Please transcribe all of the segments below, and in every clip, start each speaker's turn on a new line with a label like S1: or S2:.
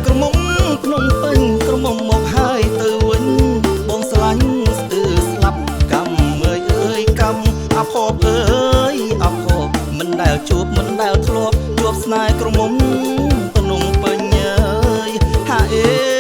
S1: ក្រមុំភ្នំពេញក្រមុំមកហើយទៅវិញបងស្រឡាញ់ស្ទើរស្លាប់កម្មអើយកម្មអភពអើយអភពមិនដែលជួបមិនដែលធ្លាប់ជួបស្នេហ៍ក្រមុំភ្នំពេញអើយហាអេ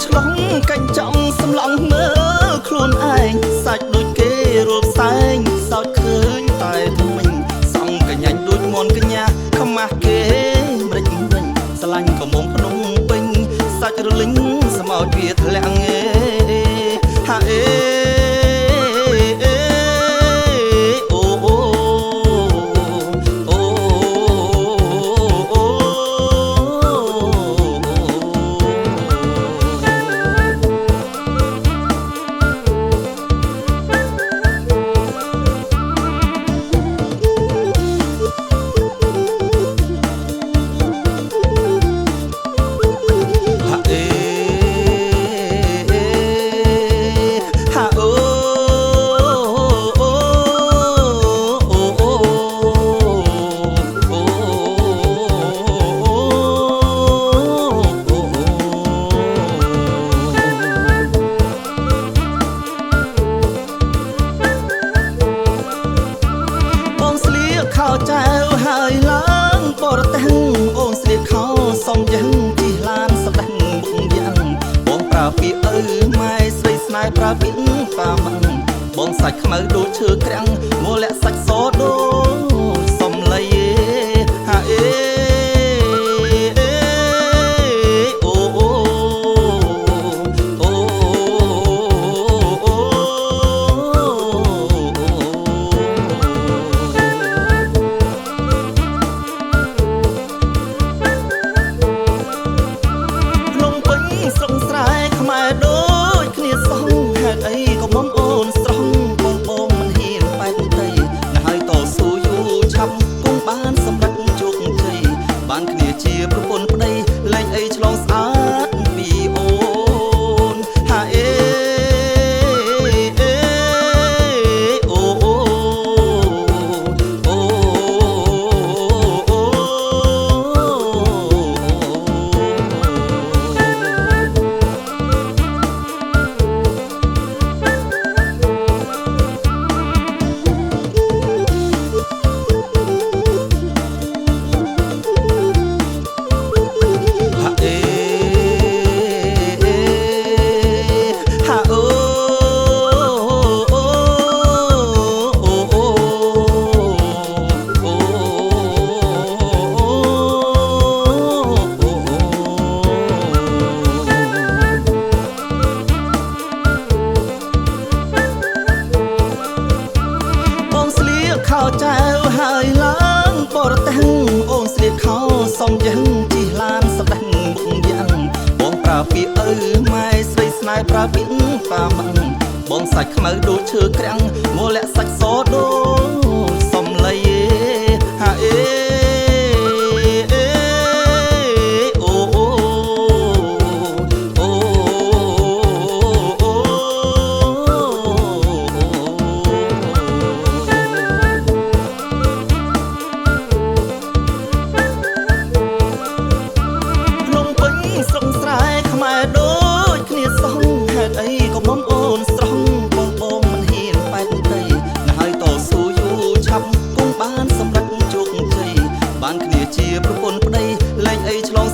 S1: ឆ្លងកាញ់ចំសំឡងមើលខ្លួនឯងសាច់ដូចគេរូបសែងសោចឃើញតែថ្មិញសង់កញ្ញាញ់ដូចមន់កញ្ញាខ្មាស់គេម្រិចវិញស្រឡាញ់ក៏មុំភ្នំពេញសាច់រលិញស្មោចវាធ្លាក់ហាអេខោចៅហើយឡើងបរទេសអូនស្លៀកខោសំយ៉ាងជិះឡានស្ដាំបុកយ៉ាងបងប្រើពាក្យឪម៉ែស្រីស្នេហ៍ប្រើពាក្យប៉ាម៉ាំងបងសាច់ខ្មៅដូចឈើក្រាំងមកលាក់សាច់សដូចសំឡីហាអេស្រងស្រែខ្មែរដូចគ្នាសោះហេតុអីក៏មុំអូនស្រស់បងបងមិនហ៊ានបែកទៅណាហើយតស៊ូយូរឆាប់គង់បានសម្រេចជោគជ័យបានគ្នាជាប្រពន្ធប្តីលែងអីឆ្លងស្អាតពីអូនហាអេខោចៅហើយឡើងបរទេសអូនស្លៀកខោសំយ៉ាងជិះឡានស្ដាំបុកយ៉ាងបងប្រើពាក្យឪម៉ែស្រីស្នេហ៍ប្រើពាក្យប៉ាម៉ាំងបងសាច់ខ្មៅដូចឈើក្រាំងមកលាក់សាច់សដូចសំឡីហាអេស្រងស្រែខ្មែរដូចគ្នាសោះហេតុអីក៏មុំអូនស្រស់បងបងមិនហ៊ានបែកទៅណាហើយតស៊ូយូរឆាប់គង់បានសម្រេចជោគជ័យបានគ្នាជាប្រពន្ធប្តីលែងអីឆ្លង